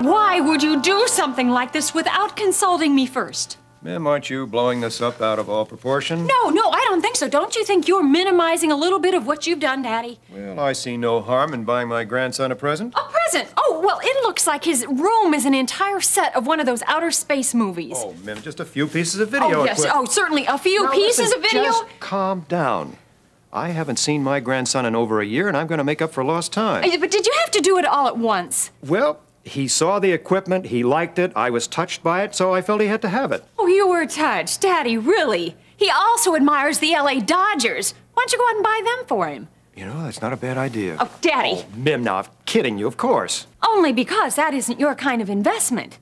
Why would you do something like this without consulting me first? Ma'am, aren't you blowing this up out of all proportion? No, I don't think so. Don't you think you're minimizing a little bit of what you've done, Daddy? Well, I see no harm in buying my grandson a present. A present? Oh, well, it looks like his room is an entire set of one of those outer space movies. Oh, ma'am, just a few pieces of video yes. equipment. Oh, certainly. A few pieces of video. Just calm down. I haven't seen my grandson in over a year, and I'm going to make up for lost time. But did you have to do it all at once? Well, he saw the equipment, he liked it, I was touched by it, so I felt he had to have it. Oh, you were touched, Daddy, really? He also admires the LA Dodgers. Why don't you go out and buy them for him? You know, that's not a bad idea. Oh, Daddy. Oh, Mim, now, I'm kidding you, of course. Only because that isn't your kind of investment.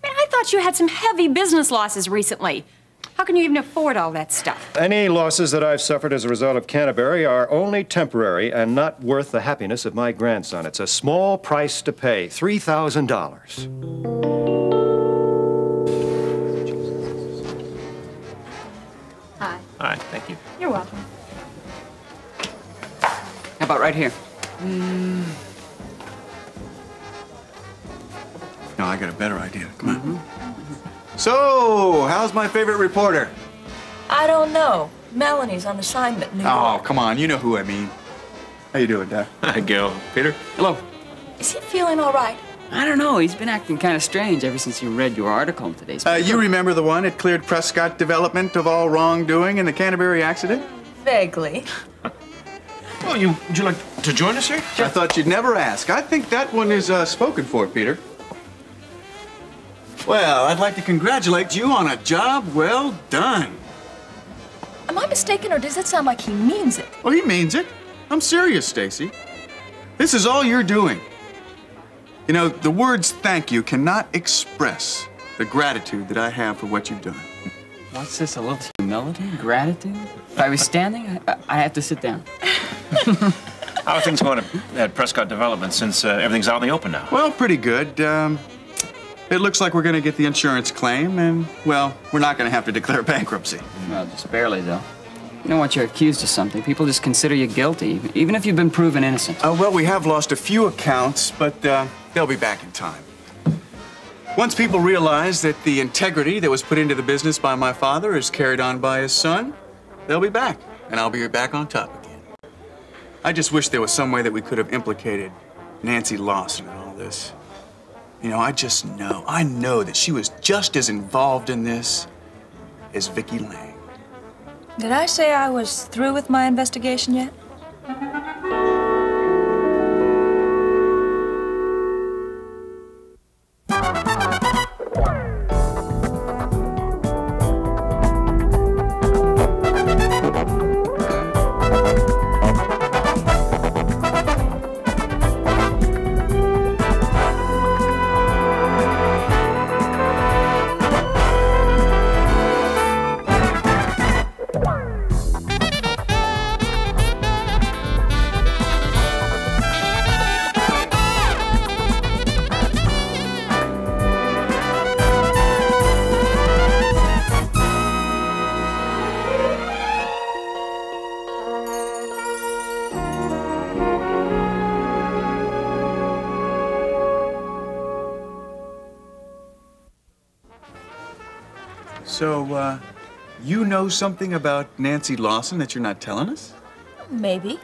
I mean, I thought you had some heavy business losses recently. How can you even afford all that stuff? Any losses that I've suffered as a result of Canterbury are only temporary and not worth the happiness of my grandson. It's a small price to pay, $3,000. Hi. Hi, thank you. You're welcome. How about right here? No, I got a better idea. Come on. So, how's my favorite reporter? I don't know. Melanie's on assignment in New Oh, York. come on. You know who I mean. How you doing, Doc? Hi, Gil. Peter? Hello. Is he feeling all right? I don't know. He's been acting kind of strange ever since you read your article in today's paper. You remember the one that cleared Prescott Development of all wrongdoing in the Canterbury accident? Vaguely. Well, would you like to join us here? I thought you'd never ask. I think that one is spoken for, Peter. Well, I'd like to congratulate you on a job well done. Am I mistaken, or does it sound like he means it? Well, he means it. I'm serious, Stacy. This is all you're doing. You know, the words thank you cannot express the gratitude that I have for what you've done. What's this, a little humility, gratitude? If I was standing, I have to sit down. How are things going at Prescott Development since everything's out in the open now? Well, pretty good. It looks like we're going to get the insurance claim, and, well, we're not going to have to declare bankruptcy. Well, just barely, though. You know, once you're accused of something, people just consider you guilty, even if you've been proven innocent. Well, we have lost a few accounts, but they'll be back in time. Once people realize that the integrity that was put into the business by my father is carried on by his son, they'll be back, and I'll be back on top again. I just wish there was some way that we could have implicated Nancy Lawson in all this. You know, I know that she was just as involved in this as Vicki Lang. Did I say I was through with my investigation yet? So, you know something about Nancy Lawson that you're not telling us? Maybe.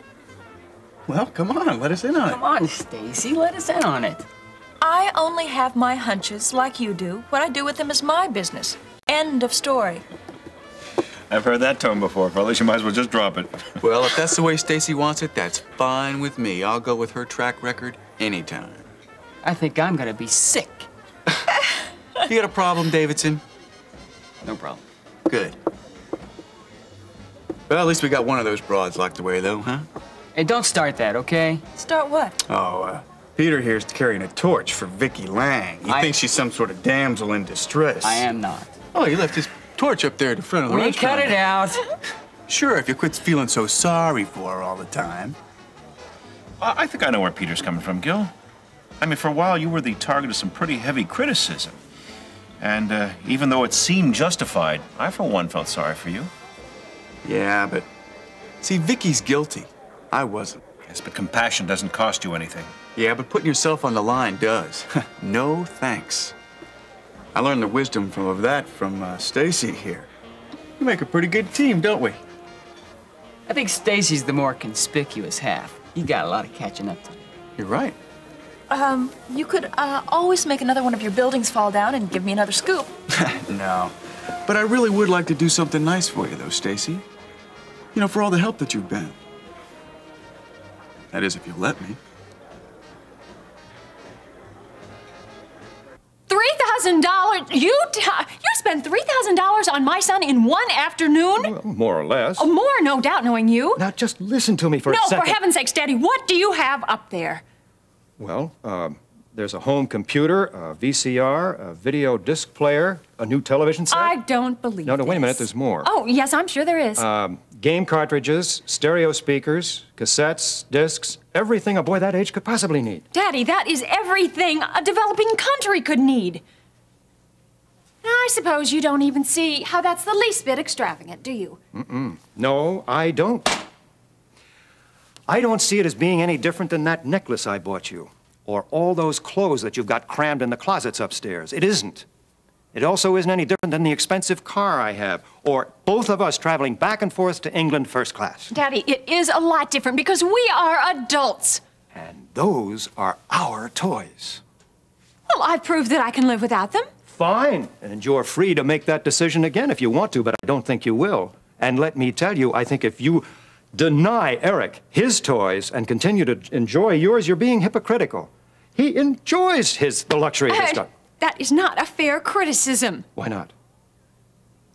Well, come on, let us in on it. Come on, Stacy, let us in on it. I only have my hunches like you do. What I do with them is my business. End of story. I've heard that tone before, fellas. You might as well just drop it. Well, if that's the way Stacy wants it, that's fine with me. I'll go with her track record anytime. I think I'm gonna be sick. You got a problem, Davidson? No problem. Good. Well, at least we got one of those broads locked away, though, huh? Hey, don't start that, okay? Start what? Oh, Peter here's carrying a torch for Vicki Lang. He thinks she's some sort of damsel in distress. I am not. Oh, he left his torch up there at the front of the Will you restaurant. cut it out? Sure, if you quit feeling so sorry for her all the time. I think I know where Peter's coming from, Gil. I mean, for a while, you were the target of some pretty heavy criticism. And even though it seemed justified, I, for one, felt sorry for you. Yeah, but see, Vicki's guilty. I wasn't. Yes, but compassion doesn't cost you anything. Yeah, but putting yourself on the line does. No thanks. I learned the wisdom of that from Stacy here. We make a pretty good team, don't we? I think Stacy's the more conspicuous half. You got a lot of catching up to do. You're right. You could always make another one of your buildings fall down and give me another scoop. No. But I really would like to do something nice for you, though, Stacy. You know, for all the help that you've been. That is, if you'll let me. $3,000? You spent $3,000 on my son in one afternoon? Well, more or less. Oh, more, no doubt, knowing you. Now, just listen to me for a second. No, for heaven's sakes, Daddy, what do you have up there? Well, there's a home computer, a VCR, a video disc player, a new television set. I don't believe No, wait a minute, this. there's more. Oh, yes, I'm sure there is. Game cartridges, stereo speakers, cassettes, discs, everything a boy that age could possibly need. Daddy, that is everything a developing country could need. Now, I suppose you don't even see how that's the least bit extravagant, do you? No, I don't. I don't see it as being any different than that necklace I bought you, or all those clothes that you've got crammed in the closets upstairs. It isn't. It also isn't any different than the expensive car I have, or both of us traveling back and forth to England first class. Daddy, it is a lot different because we are adults. And those are our toys. Well, I've proved that I can live without them. Fine, and you're free to make that decision again if you want to, but I don't think you will. And let me tell you, I think if you deny Eric his toys and continue to enjoy yours, you're being hypocritical. He enjoys the luxury of his stuff. That is not a fair criticism. Why not?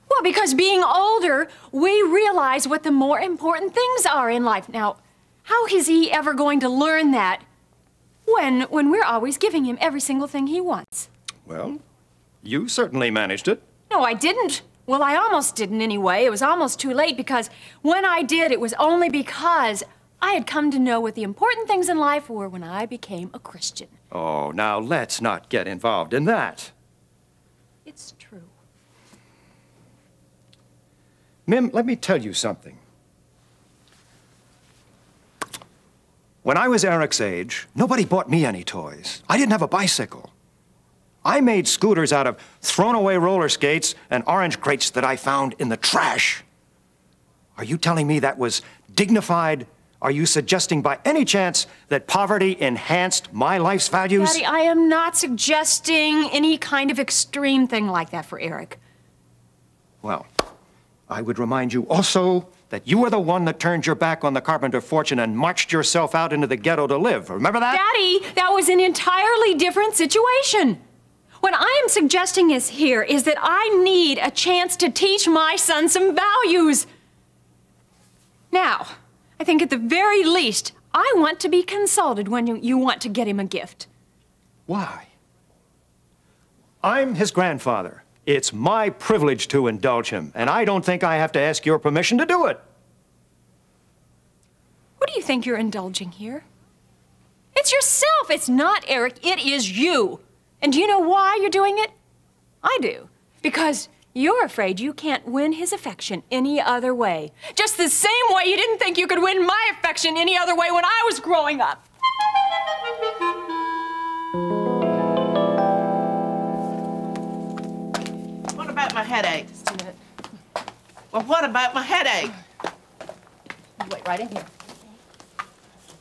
Well, because being older, we realize what the more important things are in life. Now, how is he ever going to learn that when we're always giving him every single thing he wants? Well, you certainly managed it. No, I didn't. Well, I almost didn't anyway. It was almost too late because when I did, it was only because I had come to know what the important things in life were when I became a Christian. Oh, now let's not get involved in that. It's true. Mim, let me tell you something. When I was Eric's age, nobody bought me any toys. I didn't have a bicycle. I made scooters out of thrown-away roller skates and orange crates that I found in the trash. Are you telling me that was dignified? Are you suggesting by any chance that poverty enhanced my life's values? Daddy, I am not suggesting any kind of extreme thing like that for Eric. Well, I would remind you also that you were the one that turned your back on the carpenter fortune and marched yourself out into the ghetto to live. Remember that? Daddy, that was an entirely different situation. What I am suggesting is that I need a chance to teach my son some values. Now, I think at the very least, I want to be consulted when you want to get him a gift. Why? I'm his grandfather. It's my privilege to indulge him, and I don't think I have to ask your permission to do it. What do you think you're indulging here? It's yourself. It's not Eric. It is you. And do you know why you're doing it? I do. Because you're afraid you can't win his affection any other way. Just the same way you didn't think you could win my affection any other way when I was growing up. What about my headache? Just a minute. Well, what about my headache? You wait right in here.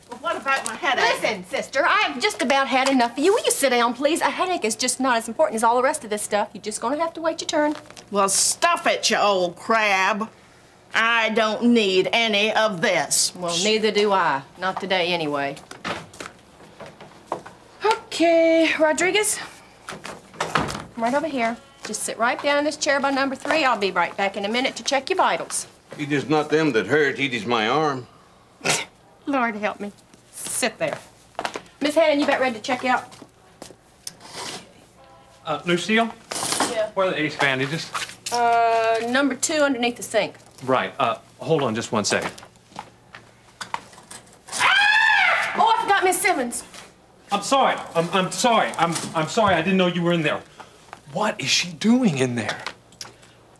Well, what about my headache? Listen, sister, I've just about had enough of you. Will you sit down, please? A headache is just not as important as all the rest of this stuff. You're just gonna have to wait your turn. Well, stuff it, you old crab. I don't need any of this. Well, neither do I. Not today, anyway. Okay, Rodriguez. Come right over here. Just sit right down in this chair by number 3. I'll be right back in a minute to check your vitals. It is not them that hurt, it is my arm. Lord help me. Sit there. Miss Hannon, you about ready to check out? Lucille? Yeah. Where are the ace bandages? Number 2 underneath the sink. Right. Hold on just 1 second. Ah! Oh, I forgot Miss Simmons. I'm sorry. I'm sorry. I'm sorry. I didn't know you were in there. What is she doing in there?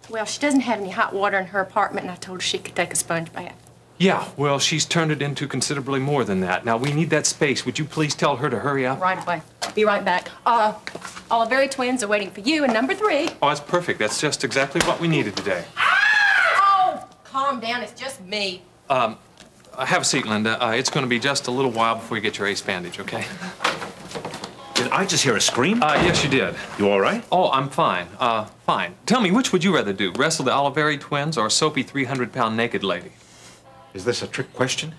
Well, she doesn't have any hot water in her apartment, and I told her she could take a sponge bath. Yeah, well, she's turned it into considerably more than that. Now, we need that space. Would you please tell her to hurry up? Right away. Be right back. Oliveri twins are waiting for you in number 3. Oh, that's perfect. That's just exactly what we needed today. Oh, calm down. It's just me. Have a seat, Linda. It's going to be just a little while before you get your ace bandage, okay? Did I just hear a scream? Yes, you did. You all right? Oh, I'm fine. Fine. Tell me, which would you rather do? Wrestle the Oliveri twins or soapy 300-pound naked lady? Is this a trick question?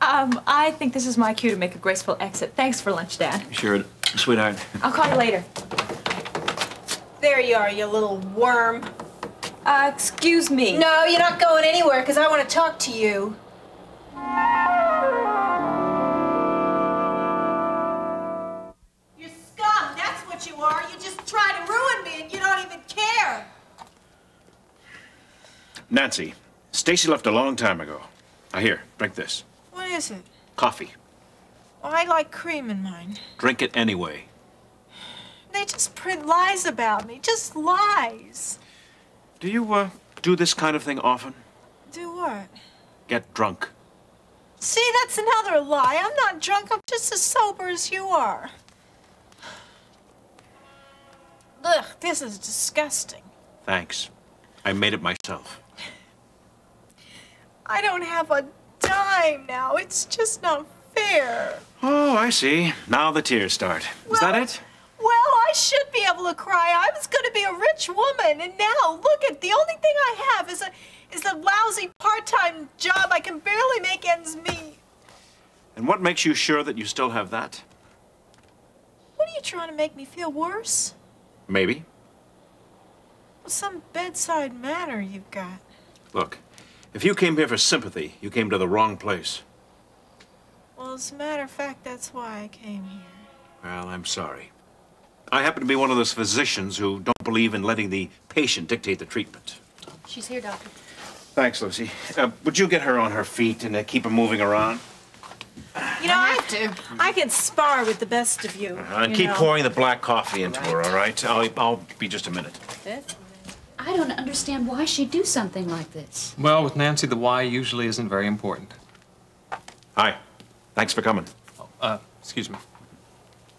I think this is my cue to make a graceful exit. Thanks for lunch, Dad. Sure, sweetheart. I'll call you later. There you are, you little worm. Excuse me. No, you're not going anywhere, because I want to talk to you. You're scum, that's what you are. You just try to ruin me, and you don't even care. Nancy, Stacy left a long time ago. Now here, drink this. What is it? Coffee. Well, I like cream in mine. Drink it anyway. They just print lies about me, just lies. Do you, do this kind of thing often? Do what? Get drunk. See, that's another lie. I'm not drunk. I'm just as sober as you are. Ugh, this is disgusting. Thanks. I made it myself. I don't have a dime now. It's just not fair. Oh, I see. Now the tears start. Is that it? Well, I should be able to cry. I was going to be a rich woman, and now look at the only thing I have is a lousy part-time job. I can barely make ends meet. And what makes you sure that you still have that? What are you trying to make me feel worse? Maybe. Some bedside manner you've got. Look, if you came here for sympathy, you came to the wrong place. Well, as a matter of fact, that's why I came here. Well, I'm sorry. I happen to be one of those physicians who don't believe in letting the patient dictate the treatment. She's here, Doctor. Thanks, Lucy. Would you get her on her feet and keep her moving around? You know, I can spar with the best of you. And keep pouring the black coffee into her, all right? I'll be just a minute. I don't understand why she'd do something like this. Well, with Nancy, the why usually isn't very important. Hi. Thanks for coming. Excuse me.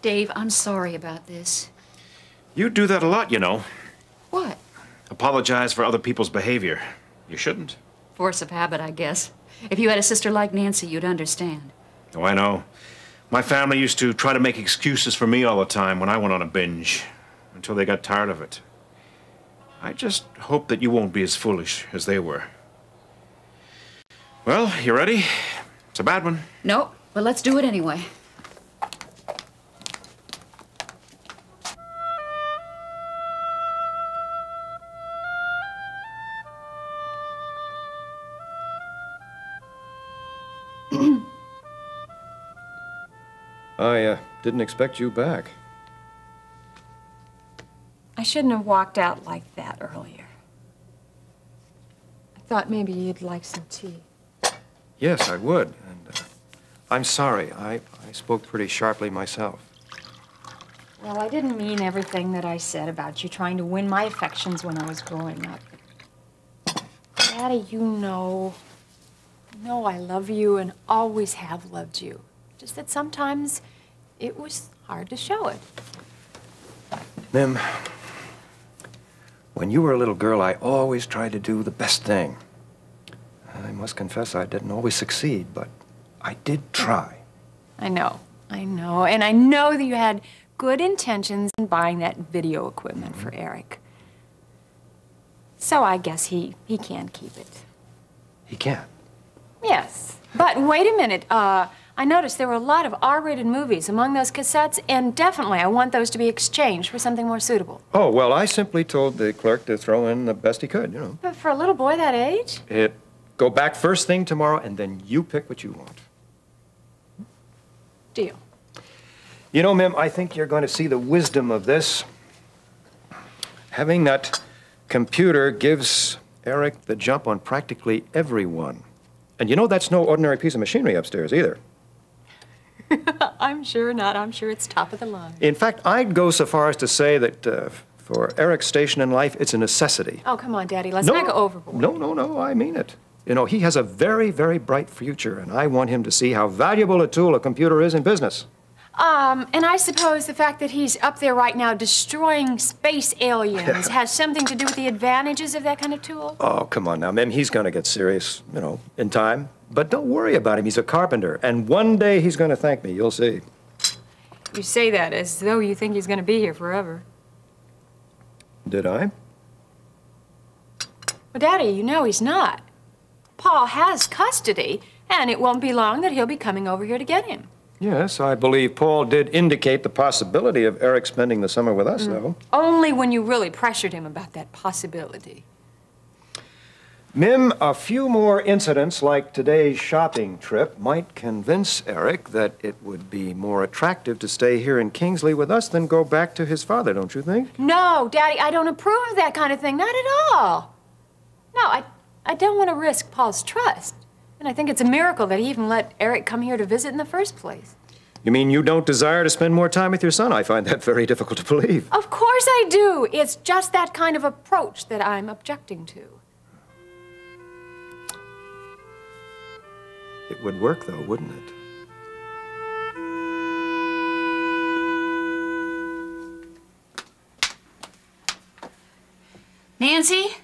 Dave, I'm sorry about this. You do that a lot, you know. What? Apologize for other people's behavior. You shouldn't. Force of habit, I guess. If you had a sister like Nancy, you'd understand. Oh, I know. My family used to try to make excuses for me all the time when I went on a binge, until they got tired of it. I just hope that you won't be as foolish as they were. Well, you ready? It's a bad one. No, but let's do it anyway. I didn't expect you back. I shouldn't have walked out like that earlier. I thought maybe you'd like some tea. Yes, I would. And I'm sorry. I spoke pretty sharply myself. Well, I didn't mean everything that I said about you trying to win my affections when I was growing up. Daddy, you know I love you and always have loved you. Just that sometimes it was hard to show it. Mim, when you were a little girl, I always tried to do the best thing. I must confess I didn't always succeed, but I did try. I know. And I know that you had good intentions in buying that video equipment for Eric. So I guess he can keep it. He can? Yes. But wait a minute. I noticed there were a lot of R-rated movies among those cassettes, and definitely I want those to be exchanged for something more suitable. Oh, well, I simply told the clerk to throw in the best he could, you know. But for a little boy that age? Go back first thing tomorrow, and then you pick what you want. Deal. You know, Mim, I think you're going to see the wisdom of this. Having that computer gives Eric the jump on practically everyone. And you know that's no ordinary piece of machinery upstairs either. I'm sure not. I'm sure it's top of the line. In fact, I'd go so far as to say that for Eric's station in life, it's a necessity. Oh, come on, Daddy. Let's not go overboard. No, I mean it. You know, he has a very, very bright future, and I want him to see how valuable a tool a computer is in business. And I suppose the fact that he's up there right now destroying space aliens has something to do with the advantages of that kind of tool? Oh, come on now, Mim. He's going to get serious, you know, in time. But don't worry about him. He's a carpenter, and one day he's going to thank me. You'll see. You say that as though you think he's going to be here forever. Did I? Well, Daddy, you know he's not. Paul has custody, and it won't be long that he'll be coming over here to get him. Yes, I believe Paul did indicate the possibility of Eric spending the summer with us, though. Only when you really pressured him about that possibility. Mim, a few more incidents like today's shopping trip might convince Eric that it would be more attractive to stay here in Kingsley with us than go back to his father, don't you think? No, Daddy, I don't approve of that kind of thing. Not at all. No, I don't want to risk Paul's trust. And I think it's a miracle that he even let Eric come here to visit in the first place. You mean you don't desire to spend more time with your son? I find that very difficult to believe. Of course I do. It's just that kind of approach that I'm objecting to. It would work, though, wouldn't it? Nancy?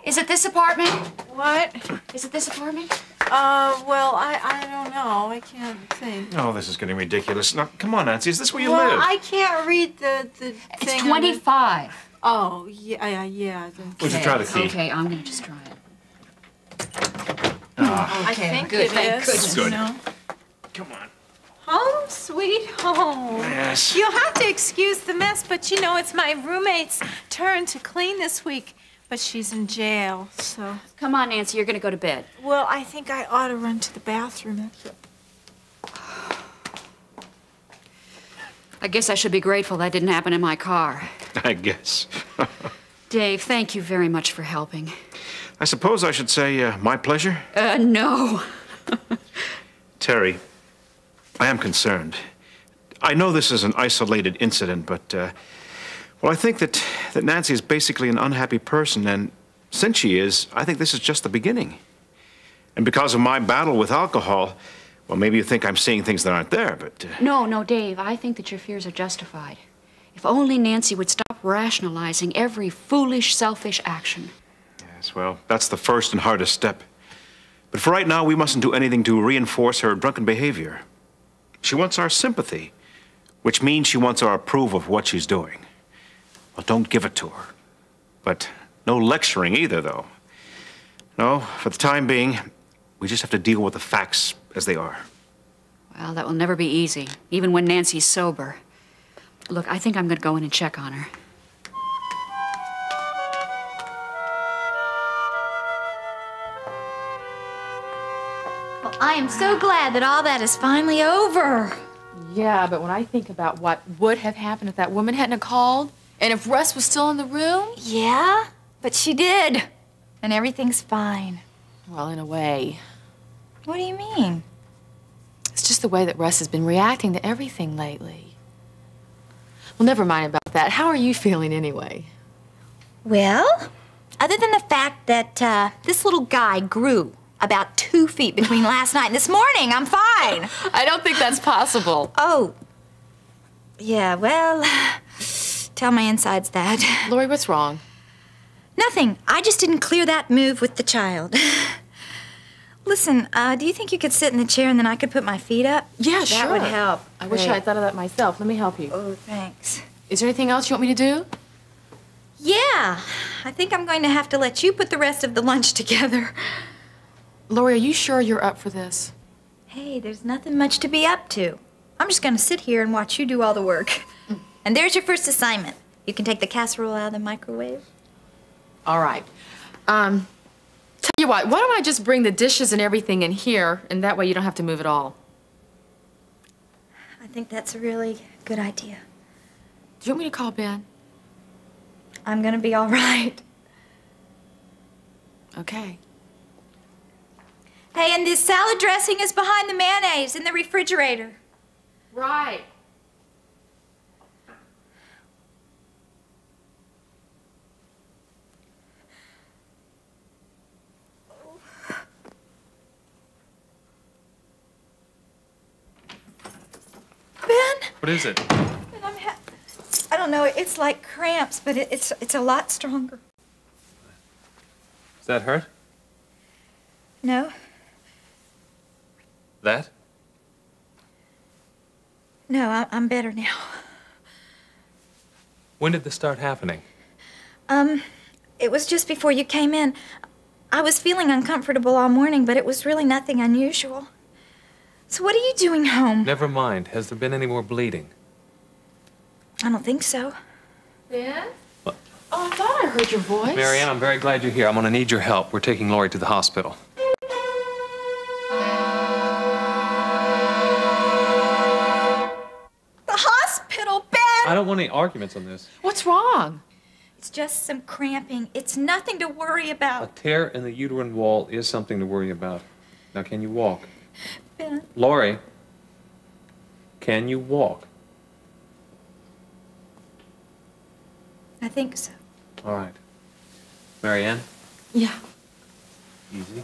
Is it this apartment? What? Is it this apartment? Well, I don't know. I can't think. Oh, this is getting ridiculous. Now, come on, Nancy. Is this where you Well, live? I can't read the It's thing. 25. Oh, yeah. Would you try the key? Okay, I'm gonna just try it. I think good, it thank is. goodness. Good. You know? Come on. Home, sweet home. Yes. You'll have to excuse the mess, but you know, it's my roommate's turn to clean this week. But she's in jail, so. Come on, Nancy, you're gonna go to bed. Well, I think I ought to run to the bathroom. I guess I should be grateful that didn't happen in my car. I guess. Dave, thank you very much for helping. I suppose I should say my pleasure. No. Terry, I am concerned. I know this is an isolated incident, but, well, I think that Nancy is basically an unhappy person, and since she is, I think this is just the beginning. And because of my battle with alcohol, well, maybe you think I'm seeing things that aren't there, but... No, Dave, I think that your fears are justified. If only Nancy would stop rationalizing every foolish, selfish action. Yes, well, that's the first and hardest step. But for right now, we mustn't do anything to reinforce her drunken behavior. She wants our sympathy, which means she wants our approval of what she's doing. Well, don't give it to her. But no lecturing either, though. No, for the time being, we just have to deal with the facts as they are. Well, that will never be easy, even when Nancy's sober. Look, I think I'm gonna go in and check on her. Well, I am so glad that all that is finally over. Yeah, but when I think about what would have happened if that woman hadn't called, and if Russ was still in the room. Yeah, but she did. And everything's fine. Well, in a way. What do you mean? It's just the way that Russ has been reacting to everything lately. Well, never mind about that. How are you feeling anyway? Well, other than the fact that this little guy grew about 2 feet between last night and this morning, I'm fine. I don't think that's possible. Oh. Yeah, well, tell my insides that. Lori, what's wrong? Nothing. I just didn't clear that move with the child. Listen, do you think you could sit in the chair and then I could put my feet up? Yeah, that sure. That would help. I wish I had thought of that myself. Let me help you. Oh, thanks. Is there anything else you want me to do? Yeah. I think I'm going to have to let you put the rest of the lunch together. Lori, are you sure you're up for this? Hey, there's nothing much to be up to. I'm just going to sit here and watch you do all the work. And there's your first assignment. You can take the casserole out of the microwave. All right. Tell you what, why don't I just bring the dishes and everything in here, and that way you don't have to move at all. I think that's a really good idea. Do you want me to call Ben? I'm gonna be all right. Okay. Hey, and this salad dressing is behind the mayonnaise in the refrigerator. Right. What is it? And I don't know, it's like cramps, but it's a lot stronger. Does that hurt? No? That? No, I'm better now. When did this start happening? It was just before you came in. I was feeling uncomfortable all morning, but it was really nothing unusual. So what are you doing home? Never mind. Has there been any more bleeding? I don't think so. Ben? What? Oh, I thought I heard your voice. Marianne, I'm very glad you're here. I'm gonna need your help. We're taking Laurie to the hospital. The hospital, Ben! I don't want any arguments on this. What's wrong? It's just some cramping. It's nothing to worry A about. tear in the uterine wall is something to worry about. Now, can you walk? Ben. Laurie, can you walk? I think so. All right. Marianne, Yeah. easy.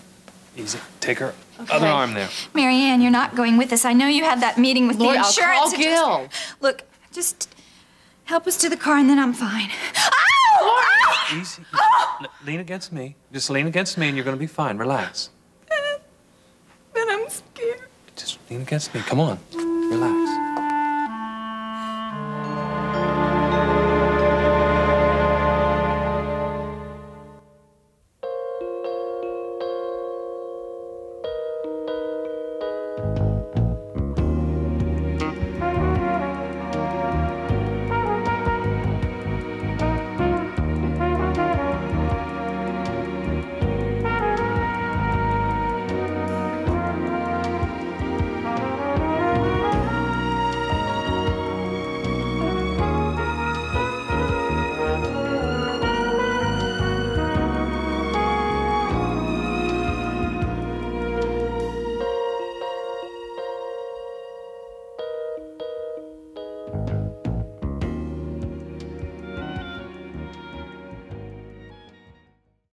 Easy. Take her Okay. other arm there. Marianne, you're not going with us. I know you had that meeting with Lord, the I'll insurance call adjuster. Gil. Look, just help us to the car and then I'm fine. Ow! Ow! Easy. Lean against me. Just lean against me and you're going to be fine. Relax. Ben, I'm scared. Just lean against me. Come on. Relax.